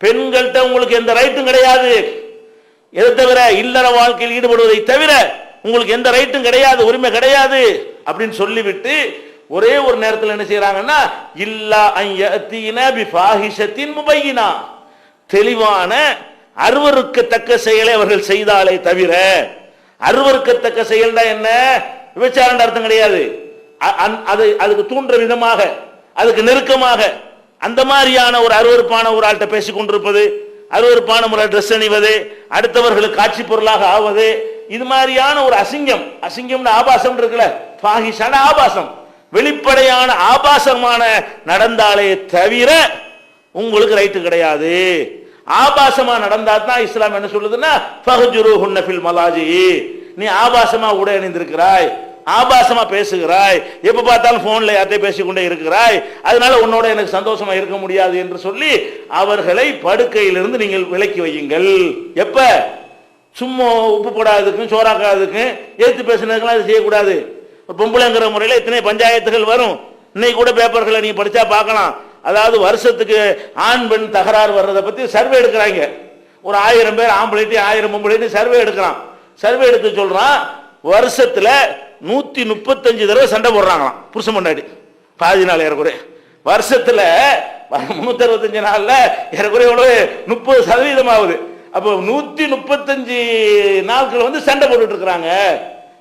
A: பெண்கள்கிட்ட உங்களுக்கு எந்த ரைட்டும் கிடையாது, எதை தவிர இல்லற வாழ்க்கையில் ஈடுபடுவதை தவிர உங்களுக்கு எந்த ரைட்டும் கிடையாது, உரிமை கிடையாது அப்படின்னு சொல்லிவிட்டு ஒரே ஒரு நேரத்தில் என்ன செய்யறாங்கன்னா, இல்லா ஐயத்தின பிஃபாஹிஷத்தின் முபையினா, தெளிவான அருவருக்கத்தக்க செயலை அவர்கள் செய்தாலே தவிர, அருவருக்கத்தக்க செயல்னா என்ன, விபச்சாரம் அர்த்தம் கிடையாது, அதுக்கு தூண்டுற விதமாக, அதுக்கு நெருக்கமாக அந்த மாதிரியான ஒரு அருவருப்பான ஒரு ஆள்கிட்ட பேசிக் கொண்டிருப்பது, அருவருப்பான முறை ட்ரெஸ் அணிவது, அடுத்தவர்களுக்கு காட்சி பொருளாக ஆவது, இது மாதிரியான ஒரு அசிங்கம், அசிங்கம்னு ஆபாசம் இருக்குல்ல, ஃபாஹிஷான ஆபாசம், வெளிப்படையான ஆபாசமான நடந்தாலே தவிர உங்களுக்கு ரைட்டு கிடையாது. ஆபாசமா நடந்தா தான் இஸ்லாம் என்ன சொல்லுதுன்னா, ஃபஹ்ஜுருஹுன்ன ஃபில் மலாஜி, நீ ஆபாசமா உடை அணிந்திருக்கிறாய், ஆபாசமா பேசுகிறாய், எப்ப பார்த்தாலும் போன்ல யார்கிட்ட பேசிக்கொண்டே இருக்கிறாய், அதனால உன்னோட எனக்கு சந்தோஷமா இருக்க முடியாது என்று சொல்லி அவர்களை படுக்கையிலிருந்து நீங்கள் விலக்கி வையுங்கள். எப்ப, சும்மா உப்பு போடாததுக்கும் சோறாக்காததுக்கும் ஏத்து பேசுனதுக்கெல்லாம் அது செய்யக்கூடாது. பொம்பளைங்கிற முறையில் இத்தனை பஞ்சாயத்துகள் வரும். இன்னைக்கு கூட பேப்பர்களை நீங்க படிச்சா பார்க்கலாம். அதாவது வருஷத்துக்கு ஆண் பெண் தகராறு வர்றதை பத்தி சர்வே எடுக்கிறாங்க. ஒரு 1000 பேர் ஆம்பளைட்டு 1000 பொம்பளைட்டு சர்வே எடுக்கிறான். சர்வே எடுத்து சொல்றான், வருஷத்துல 135 தடவை சண்டை போடுறாங்களாம் புருஷன் பொண்டாட்டி. பாதி நாள் ஏறக்குறைய வருஷத்துல 365 நாள்ல ஏறக்குறைய 30% ஆகுது. அப்போ 135 நாட்கள் வந்து சண்டை போட்டுட்டு இருக்கிறாங்க.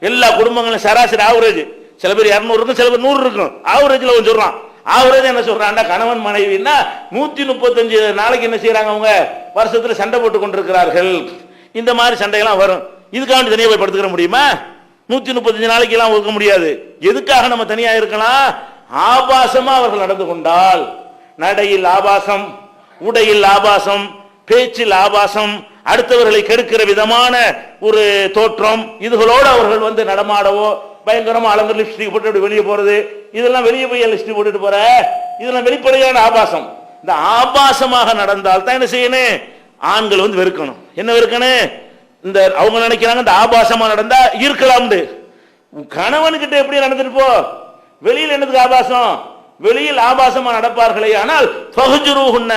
A: எல்லா குடும்பங்களும் சராசரி ஆவரேஜ், சில பேர் 200 இருக்கும், சில பேர் 100 இருக்கும், ஆவரேஜ்ல கொஞ்சம் சொல்றான். ஆவரேஜ் என்ன சொல்றான்டா, கணவன் மனைவின்னா 135 நாளைக்கு என்ன செய்யறாங்க, அவங்க வருஷத்துல சண்டை போட்டு கொண்டிருக்கிறார்கள். இந்த மாதிரி சண்டைகள்லாம் வரும். இதுக்காக தனியாக போய் படுத்துக்கிற முடியுமா? 135 நாளைக்கு எல்லாம் ஒதுக்க முடியாது. எதுக்காக நம்ம தனியா இருக்கலாம், ஆபாசமா அவர்கள் நடந்து கொண்டால், நடையில் ஆபாசம், உடையில் ஆபாசம், பேச்சில் ஆபாசம், அடுத்தவர்களை கெடுக்கிற விதமான ஒரு தோற்றம், இதுகளோடு அவர்கள் வந்து நடமாடவோ, பயங்கரமா அலங்கர் லிப்ஸ்டிக் போட்டு வெளியே போறது, இதெல்லாம் வெளியே போய் லிப்ஸ்டிக் போட்டுட்டு போற, இதெல்லாம் வெளிப்படையான ஆபாசம். இந்த ஆபாசமாக நடந்தால் தான் என்ன செய்யணும், ஆண்கள் வந்து வெறுக்கணும். என்ன வெறுக்கணும், இந்த அவங்க நினைக்கிறாங்க இந்த ஆபாசமா நடந்தா இருக்கலாம். கணவன்கிட்ட எப்படி நடந்துட்டு போ, வெளியில் என்னதுக்கு ஆபாசம், வெளியில் ஆபாசமா நடப்பார்களே ஆனால் ஃபஹ்ஜுருஹுன்ன,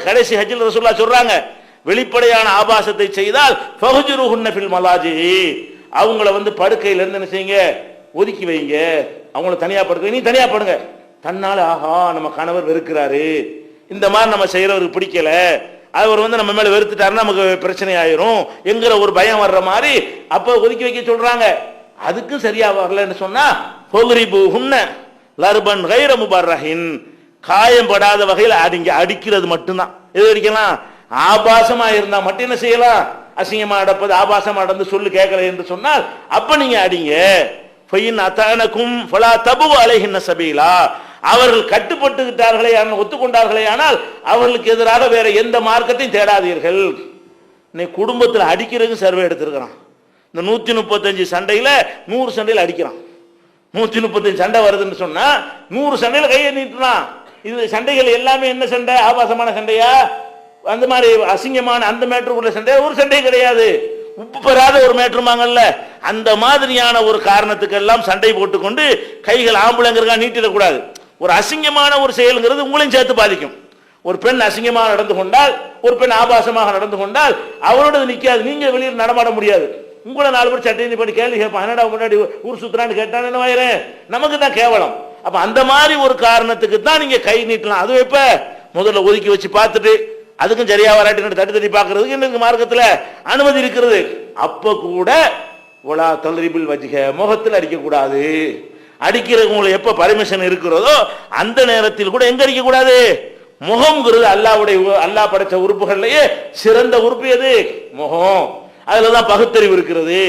A: கடைசி ஹஜ்ஜில் ரசூலுல்லாஹ் சொல்றாங்க, வெளிப்படையான ஆபாசத்தை செய்தால் ஃபஹ்ஜுருஹுன்ன ஃபில் மலாஜி, அவங்கள வந்து படுக்கையில இருந்து என்ன செய்யுங்க, ஒதுக்கி வைங்க, அவங்கள தனியா படுக்க, நீ தனியா படுங்க. தன்னால ஆஹா நம்ம கணவர் வெறுக்கிறாரு, இந்த மாதிரி நம்ம செய்யறவருக்கு பிடிக்கல, அவர் வந்து நம்ம மேல வெறுத்துட்டாருன்னா நமக்கு பிரச்சனை ஆயிரும் என்கிற ஒரு பயம் வர்ற மாதிரி அப்ப ஒதுக்கி வைக்க சொல்றாங்க. அதுக்கும் சரியா வரலன்னு சொன்னா ஃபக்ரிபூஹுன்ன லர்பன் கைர முபர்ரஹின், காயம் படாத வகையில் அடிக்கிறது மட்டும்தான். எது அடிக்கலாம், ஆபாசமா இருந்தா மட்டும் என்ன செய்யலாம், அசிங்கமா நடப்பது, ஆபாசமா நடந்து சொல்லு கேட்கல என்று சொன்னால் அப்ப நீங்க அடிங்க. ஃபைன் அதானகும் ஃபலா தபு அலைஹின்ன சபீலா, அவர்கள் கட்டுப்பட்டுக்கிட்டார்களே, ஒத்துக்கொண்டார்களே ஆனால் அவர்களுக்கு எதிராக வேற எந்த மார்க்கத்தையும் தேடாதீர்கள். இன்னைக்கு குடும்பத்தில் அடிக்கிறதுக்கு சர்வே எடுத்திருக்கிறான். இந்த 135 சண்டையில 100 சண்டையில் அடிக்கிறான். 135 சண்டை வருதுன்னு சொன்னா 100 சண்டையில கையை நீட்டுறான். இது சண்டைகள் எல்லாமே என்ன சண்டை, ஆபாசமான சண்டையா, அந்த மாதிரி அசிங்கமான அந்த மேட்டருக்குள்ள சண்டை ஒரு சண்டை கிடையாது. உப்பு பெறாத ஒரு மேட்டருமாங்கல்ல, அந்த மாதிரியான ஒரு காரணத்துக்கு எல்லாம் சண்டை போட்டுக்கொண்டு கைகள் ஆம்பளைங்கிறதா நீட்டிடக்கூடாது. ஒரு அசிங்கமான ஒரு செயல்ங்கிறது உங்களையும் சேர்த்து பாதிக்கும். ஒரு பெண் அசிங்கமாக நடந்து கொண்டால், ஒரு பெண் ஆபாசமாக நடந்து கொண்டால் அவரோட நிற்காது, நீங்க வெளியில் நடமாட முடியாது. உங்களை 4 பேர் சட்டையை படி கேள்வி கேட்பான், என்னடா முன்னாடி ஊர் சுத்துறான்னு கேட்டான், என்ன வாயிறேன், நமக்கு தான் கேவலம். அப்ப அந்த மாதிரி ஒரு காரணத்துக்கு தான் நீங்க கை நீட்டலாம். அது எப்ப முதல்ல ஒதுக்கி வச்சு பார்த்துட்டு அதுக்கும் சரியா வராட்டி தட்டி தட்டி பார்க்கறதுக்கு எனக்கு மார்க்கத்தில் அனுமதி இருக்கிறது. அப்ப கூட ஒலா தல்ரிபில் வஜ்ஹ, முகத்தில் அடிக்கக்கூடாது. அடிக்கிறவங்களுக்கு எப்ப பர்மிஷன் இருக்கிறதோ அந்த நேரத்தில் கூட எங்க அடிக்க கூடாது, முகம்ங்கிறது அல்லாஹ் படைச்ச உறுப்புகள்லயே சிறந்த உறுப்பு எது, முகம். அதுலதான் பகுத்தறிவு இருக்கிறது,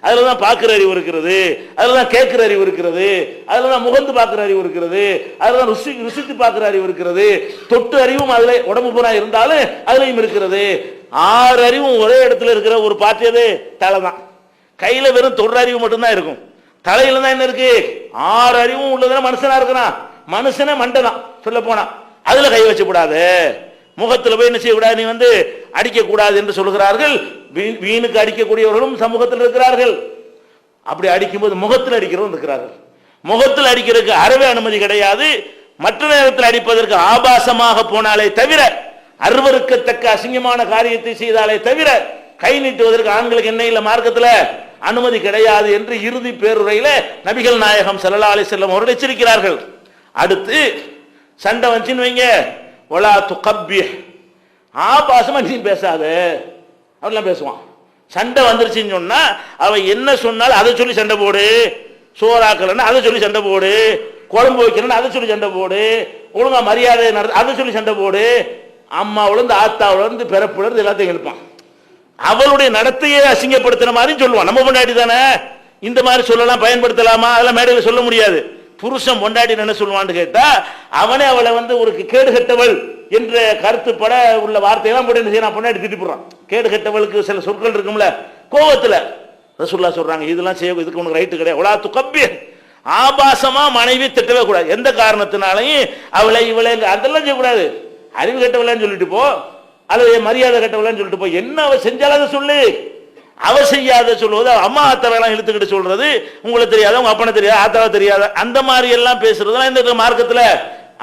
A: அதுல தான் பார்க்கிற அறிவு இருக்கிறது, அதுல தான் கேட்கிற அறிவு இருக்கிறது, அதுல தான் முகந்து பார்க்கிற அறிவு இருக்கிறது, அதுல தான் ருசித்து பார்க்கிற அறிவு இருக்கிறது, தொட்டு அறிவும் அதுல உடம்பு பூரா இருந்தாலும் அதுலயும் இருக்கிறது. 6 அறிவும் ஒரே இடத்துல இருக்கிற ஒரு பார்ட்டி அது தலை தான். கையில வெறும் தொடுற அறிவு மட்டும்தான் இருக்கும். தலையில தான் என்ன இருக்கு? 6 அறிவும் உள்ளதுன்னா மனுஷனா இருக்கிறான். மனுஷனே மண்டை தான் சொல்ல போனா. அதுல கை வச்சு கூடாது, முகத்தில் போய் என்ன செய்யக்கூடாது, நீ வந்து அடிக்க கூடாது என்று சொல்கிறார்கள். வீணுக்கு அடிக்கக்கூடியவர்களும் சமூகத்தில் இருக்கிறார்கள். அப்படி அடிக்கும்போது முகத்தில் அடிக்கிறவங்க இருக்கிறார்கள். முகத்தில் அடிக்கிறதுக்கு அறவே அனுமதி கிடையாது. மற்ற நேரத்தில் அடிப்பதற்கு ஆபாசமாக போனாலே தவிர, அருவருக்கத்தக்க அசிங்கமான காரியத்தை செய்தாலே தவிர, கை நீட்டுவதற்கு ஆண்களுக்கு என்ன இல்லை மார்க்கத்தில் அனுமதி கிடையாது என்று இறுதி பேருரையில நபிகள் நாயகம் ஸல்லல்லாஹு அலைஹி வஸல்லம் அவர்கள் எச்சரிக்கிறார்கள். அடுத்து சண்டை வந்துச்சுன்னு வைங்க, வலா துகப்பிஹ், ஆபாசமா நீ பேசாத, அவெல்லாம் பேசுவான். சண்டை வந்துருச்சுன்னு சொன்னா அவன் என்ன சொன்னாலும் அதை சொல்லி சண்டை போடு, சோறாக்கலன்னு அதை சொல்லி சண்டை போடு, குழம்பு வைக்கணும்னு அதை சொல்லி சண்டை போடு, ஒழுங்கா மரியாதை அதை சொல்லி சண்டை போடு, அம்மாவிலிருந்து ஆத்தாவிலிருந்து பிறப்புலேருந்து எல்லாத்தையும் எழுப்பான். அவளுடைய நடத்தையே அசிங்கப்படுத்தின மாதிரி சொல்லுவான். நம்ம பொண்டாட்டி தானே, இந்த மாதிரி சொல்லலாம் பயன்படுத்தலாமா, அதெல்லாம் மேடையில் சொல்ல முடியாது. புருஷன் பொண்டாட்டி என்ன சொல்லுவான்னு கேட்டா, அவனே அவளை வந்து ஒரு கேடு கட்டவள் என்ற கருத்துப்பட உள்ள வார்த்தையெல்லாம் போட்டு என்ன செய்யறான், பொண்டாட்டி திட்டி போடுறான். கேடு கட்டவளுக்கு சில சொற்கள் இருக்கும்ல கோபத்துல. ரசூலுல்லாஹ் சொல்றாங்க, இதெல்லாம் செய்ய, இதுக்கு உனக்கு ரைட்டு கிடையாது. வலா துகப்பிஹ், ஆபாசமா மனைவி திட்டவே கூடாது. எந்த காரணத்தினாலையும் அவளை இவளை அதெல்லாம் செய்யக்கூடாது. அறிவு கட்டவளன்னு சொல்லிட்டு போ, அல்லது மரியாதை கட்டவளன்னு சொல்லிட்டு போ. என்ன அவ செஞ்சாலும் அதை சொல்லு. அவ செய்யாத சொல்லுவது, அம்மா ஆத்தாவெல்லாம் இழுத்துக்கிட்டு சொல்றது, உங்களுக்கு தெரியாத, உங்க அப்பனை தெரியாத, ஆத்தாவை தெரியாத, அந்த மாதிரி எல்லாம் பேசுறதுலாம் இந்த மார்க்கத்தில்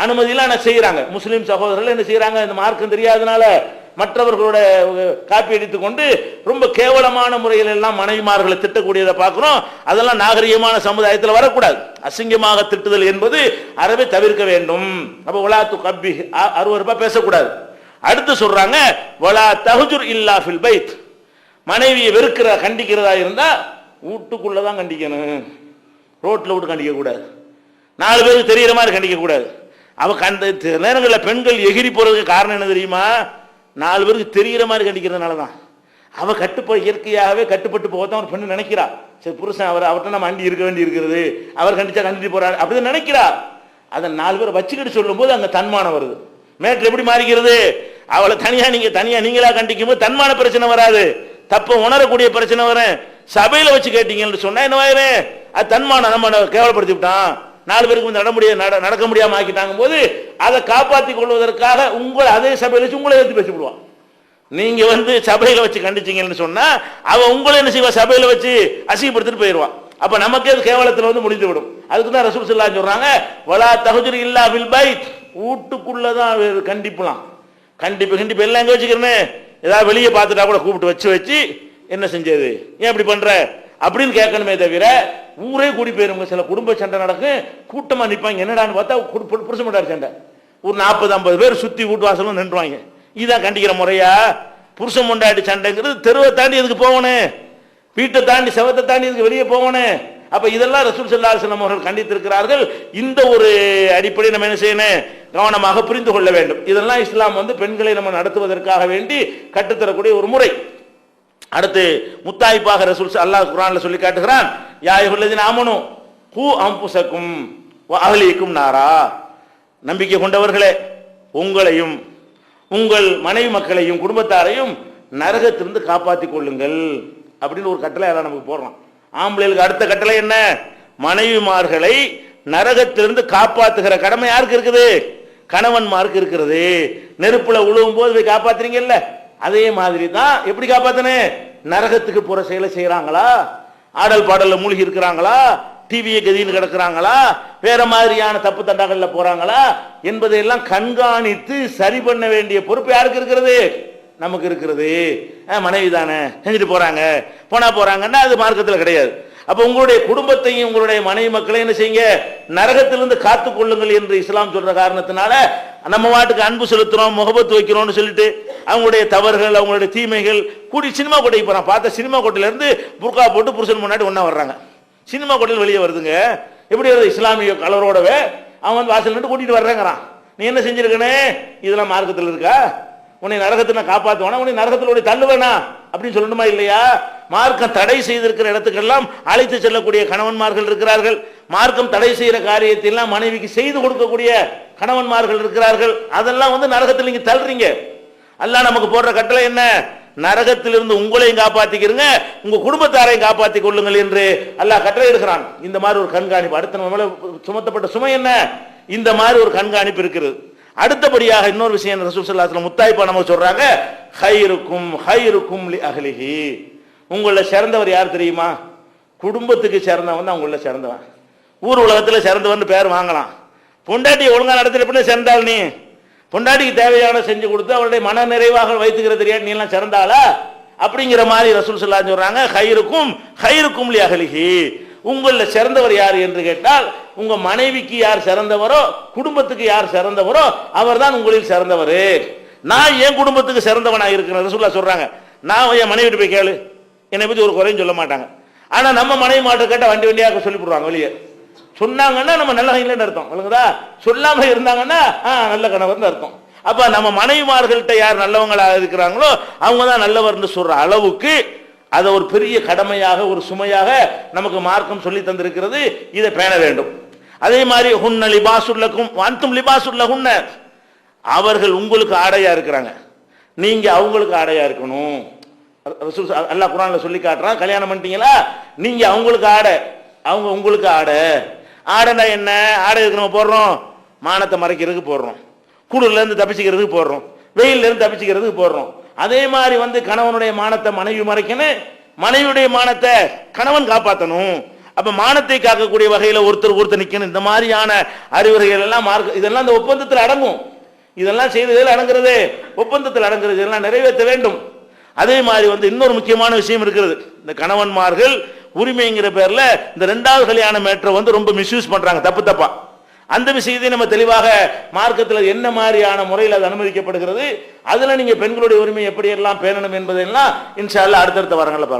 A: அனுமதியெல்லாம் என்ன செய்யறாங்க. முஸ்லீம் சகோதரர்கள் என்ன செய்யறாங்க, இந்த மார்க்கம் தெரியாதனால மற்றவர்களோட காப்பி அடித்துக் கொண்டு ரொம்ப கேவலமான முறையில் எல்லாம் மனைவிமார்களை திட்டக்கூடியதை பார்க்கிறோம். அதெல்லாம் நாகரிகமான சமுதாயத்தில் வரக்கூடாது. அசிங்கமாக திட்டுதல் என்பது அறவே தவிர்க்க வேண்டும். அப்ப வலா துகப்பி, அருவருப்பா பேசக்கூடாது. அடுத்து சொல்றாங்க, வலா தஹஜுர் இல்லா ஃபில் பைத், மனைவியை வெறுக்கிற கண்டிக்கிறதா இருந்தா வீட்டுக்குள்ளதான் கண்டிக்கணும், ரோட்ல விட்டு கண்டிக்க கூடாது, 4 பேருக்கு தெரிகிற மாதிரி கண்டிக்க கூடாது. அவ நேரங்களில் பெண்கள் எகிரி போறதுக்கு காரணம் என்ன தெரியுமா, 4 பேருக்கு தெரிகிற மாதிரி கண்டிக்கிறதுனால தான். அவ இயற்கையாகவே கட்டுப்பட்டு போகத்தான் ஒரு பெண்ணு நினைக்கிறா. சரி, புருஷன் அவர்கிட்ட நம்ம அண்டி இருக்க வேண்டி இருக்கிறது, அவர் கண்டிச்சா கண்டிட்டு போறாரு அப்படின்னு நினைக்கிறா. அதை 4 பேரை வச்சுக்கிட்டு சொல்லும் போது அங்க தன்மானம் வருது. மேட்ரு எப்படி மாறிக்கிறது, அவளை தனியா நீங்களா கண்டிக்கும் போது தன்மான பிரச்சனை வராது, தப்ப உணரக்கூடிய பிரச்சனை வரும். சபையில வச்சு கேட்டீங்கன்னு சொன்னா என்ன ஆயிரு, அது தன்மானம் நம்ம கேவலப்படுத்தி விட்டான், 4 பேருக்கு நடக்க முடியாம ஆக்கிட்டாங்க போது அதை காப்பாற்றி கொள்வதற்காக உங்களை அதே சபையில வச்சு உங்களை எடுத்து பேசிவிடுவான். நீங்க வந்து சபையில வச்சு கண்டிச்சீங்கன்னு சொன்னா அவ உங்களை என்ன செய்வா, சபையில வச்சு அசிங்கப்படுத்திட்டு போயிடுவான். அப்ப நமக்கே அது கேவலத்தில் வந்து முடிந்து விடும். அதுக்கு தான் ரசூல் ஸல்லல்லாஹு அலைஹி வஸல்லம் சொல்றாங்க, வலா தஹஜுர் இல்லா ஃபில் பைத், வீட்டுக்குள்ளதான் கண்டிப்புலாம். கண்டிப்பு எல்லாம் எங்க வச்சுக்கிறேன்னு, ஏதாவது வெளியே பார்த்துட்டா கூட கூப்பிட்டு வச்சு என்ன செஞ்சது, ஏன் இப்படி பண்ற அப்படின்னு கேட்கணுமே தவிர, ஊரே கூடி போயிருங்க. சில குடும்ப சண்டை நடக்கும், கூட்டமா நிற்பாங்க, என்னடான்னு பார்த்தா புருஷ மாட்டார் சண்டை, ஒரு 40-50 பேர் சுத்தி வீட்டு வாசலும் நின்றுவாங்க. இதான் கண்டிக்கிற முறையா? புருஷன் பொண்டாட்டி சண்டைங்கிறது தெருவை தாண்டி எதுக்கு போகணும், வீட்டை தாண்டி செவத்தை தாண்டி எதுக்கு வெளியே போகணும்? அப்ப இதெல்லாம் ரசூல் ஸல்லல்லாஹு அலைஹி வஸல்லம் அவர்கள் கண்டித்திருக்கிறார்கள். இந்த ஒரு அடிப்படை நம்ம என்ன செய்யணும், கவனமாக புரிந்து கொள்ள வேண்டும். இதெல்லாம் இஸ்லாம் வந்து பெண்களை நம்ம நடத்துவதற்காக வேண்டி கற்றுத்தரக்கூடிய ஒரு முறை. அடுத்து முத்தாய்ப்பாக ரசூல் அல்லாஹ் குர்ஆன்ல சொல்லி காட்டுகிறான், யா அய்யுஹல்லதீன ஆமனூ கூ அன்ஃபுஸக்கும் வ அஹ்லீக்கும் நாரா, நம்பிக்கை கொண்டவர்களே, உங்களையும் உங்கள் மனைவி மக்களையும் குடும்பத்தாரையும் நரகத்திலிருந்து காப்பாற்றிக் கொள்ளுங்கள் அப்படின்னு ஒரு கட்டளை எல்லாம் நமக்கு போடுறோம். ஆம்பளைகளுக்கு அடுத்த கட்டளை என்ன, மனைவிமார்களை நரகத்திலிருந்து காப்பாற்றுகிற கடமை யாருக்கு இருக்குது, கணவன்மாருக்கு இருக்கிறது. நெருப்புல உழுவும் போது போய் காப்பாத்துறீங்கல்ல, அதே மாதிரி தான். எப்படி காப்பாத்தனே, நரகத்துக்கு போற செயலை செய்யறாங்களா, ஆடல் பாடல்ல மூழ்கி இருக்கிறாங்களா, டிவியை கதின்னு கிடக்குறாங்களா, வேற மாதிரியான தப்பு தண்டாக்கள்ல போறாங்களா என்பதையெல்லாம் கண்காணித்து சரி பண்ண வேண்டிய பொறுப்பு யாருக்கு இருக்கிறது, நமக்கு இருக்கிறது. மனைவி தானே செஞ்சுட்டு போறாங்கன்னா அது மார்க்கத்தில் கிடையாது. அப்ப உங்களுடைய குடும்பத்தையும் உங்களுடைய மனைவி மக்களையும் என்ன செய்யுங்க, நரகத்திலிருந்து காத்துக் கொள்ளுங்கள் என்று இஸ்லாம் சொல்ற காரணத்தினால நம்ம வாட்டுக்கு அன்பு செலுத்துறோம், முகபத்து வைக்கிறோம்னு சொல்லிட்டு அவங்களுடைய தவறுகள் அவங்களுடைய தீமைகள் கூடி சினிமா கோட்டைக்கு போறான். பார்த்த சினிமா கோட்டையில இருந்து புர்கா போட்டு புருஷன் முன்னாடி ஒன்னா வர்றாங்க. சினிமா கோட்டையில் வெளியே வருதுங்க. எப்படி வருது, இஸ்லாமிய கலரோடவே அவன் வந்து வாசல் நின்று கூட்டிட்டு வர்றேங்கிறான். நீ என்ன செஞ்சிருக்கனே, இதெல்லாம் மார்க்கத்தில் இருக்கா? உன்னை நரகத்தை நான் காப்பாற்றுவானா, உன்னை நரகத்திலோட தள்ளுவேனா அப்படின்னு சொல்லணுமா இல்லையா? மார்க்கம் தடை செய்திருக்கிற இடத்துக்கெல்லாம் அழைத்து செல்லக்கூடிய கணவன்மார்கள் இருக்கிறார்கள். மார்க்கம் தடை செய்கிற காரியத்தை எல்லாம் மனைவிக்கு செய்து கொடுக்கக்கூடிய கணவன்மார்கள் இருக்கிறார்கள். அதெல்லாம் நரகத்தில் நீங்க தள்ளுறீங்க. அல்லாஹ் நமக்கு போடுற கட்டளை என்ன? நரகத்திலிருந்து உங்களையும் காப்பாத்திக்கிறங்க, உங்க குடும்பத்தாரையும் காப்பாற்றிக் கொள்ளுங்கள் என்று அல்லாஹ் கட்டளை எடுக்கிறான். இந்த மாதிரி ஒரு கண்காணிப்பு அடுத்த நம்ம மேல சுமத்தப்பட்ட சுமை என்ன? இந்த மாதிரி ஒரு கண்காணிப்பு இருக்கிறது. அடுத்தபடியாக இன்னொரு விஷயம் ரசூல் ஸல்லல்லாஹு அலைஹி வஸல்லம் முத்தாய்ப்பா நமக்கு சொல்றாங்க, ஹைருக்கும் ஹைருக்கும் லி அஹ்லிஹி. உங்கள சிறந்தவர் யார் தெரியுமா? குடும்பத்துக்கு சிறந்தவன் தான் உங்கள சிறந்தவன். ஊர் உலகத்தில் சிறந்தவன் பேர் வாங்கலாம். பொண்டாட்டியை ஒழுங்கா நடத்திட்டு சிறந்தாள் நீ. பொண்டாட்டிக்கு தேவையான செஞ்சு கொடுத்து அவருடைய மன நிறைவாக வைத்துக்கிற தெரியாது நீ எல்லாம் சிறந்தாளா? அப்படிங்கிற மாதிரி ரசூல் ஸல்லல்லாஹு அலைஹி வஸல்லம் சொல்றாங்க, ஹைருக்கும் ஹைருக்கும் லி அஹ்லிஹி. உங்கள சிறந்தவர் யார் என்று கேட்டால், உங்க மனைவிக்கு யார் சிறந்தவரோ, குடும்பத்துக்கு யார் சிறந்தவரோ அவர் தான் உங்களில் சிறந்தவர். நான் என் குடும்பத்துக்கு சிறந்தவனாக இருக்கிறேன் ரசூலுல்லாஹ் சொல்றாங்க. நான் என் மனைவி போய் கேளு, என்னை பத்தி ஒரு குறையும் சொல்ல மாட்டாங்க. ஆனா நம்ம மனைவி மாட்ட கேட்ட வண்டி வண்டியாக சொல்லி போடுவாங்க. வெளியே சொன்னாங்கன்னா நம்ம நல்ல கையிலன்னு அர்த்தம், விளங்குதா? சொல்லாம இருந்தாங்கன்னா நல்ல கணவர்னு அர்த்தம். அப்ப நம்ம மனைவிமார்கள்ட்ட யார் நல்லவங்களாக இருக்கிறாங்களோ அவங்க தான் நல்லவர்னு சொல்ற அளவுக்கு அதை ஒரு பெரிய கடமையாக ஒரு சுமையாக நமக்கு மார்க்கம் சொல்லி தந்திருக்கிறது. இதை பேண வேண்டும். அதே மாதிரி ஹுன்ன லிபாசுல்லக்கும் வஅன்தும் லிபாசுல்லஹுன்ன, அவர்கள் உங்களுக்கு ஆடையா இருக்கிறாங்க, நீங்க அவங்களுக்கு ஆடையா இருக்கணும். ரசூல் அல்லாஹ் குர்ஆன்ல சொல்லி காட்டுறான். கல்யாணம் பண்ணிட்டீங்களா, நீங்க அவங்களுக்கு ஆடை, அவங்க உங்களுக்கு ஆடை. ஆடைனா என்ன? ஆடை இருக்கு நம்ம போடுறோம், மானத்தை மறைக்கிறதுக்கு போடுறோம், குளிர்ல இருந்து தப்பிச்சுக்கிறதுக்கு போடுறோம், வெயில்ல இருந்து தப்பிச்சுக்கிறதுக்கு போடுறோம். அதே மாதிரி கணவனுடைய மானத்தை மனைவி மறைக்கணும், மனைவியுடைய மானத்தை கணவன் காப்பாற்றணும். அப்ப மானத்தை காக்கக்கூடிய வகையில ஒருத்தர் நிக்கணும். இந்த மாதிரியான அறிவுரைகள் எல்லாம் இதெல்லாம் இந்த ஒப்பந்தத்தில் அடங்கும். இதெல்லாம் செய்ததில் அடங்குறது, ஒப்பந்தத்தில் அடங்குறது, இதெல்லாம் நிறைவேற்ற வேண்டும். அதே மாதிரி இன்னொரு முக்கியமான விஷயம் இருக்கிறது. இந்த கணவன்மார்கள் உரிமைங்கிற பேர்ல இந்த இரண்டாவது கல்யாண மேட்டரை ரொம்ப மிஸ்யூஸ் பண்றாங்க, தப்பா. அந்த விஷயத்தை நம்ம தெளிவாக மார்க்கத்தில் என்ன மாதிரியான முறையில் அது அனுமதிக்கப்படுகிறது, அதுல நீங்க பெண்களுடைய உரிமை எப்படி எல்லாம் பேணணும் என்பதெல்லாம் இன்ஷா அல்லாஹ் அடுத்தடுத்த வாரங்களில் பார்க்கலாம்.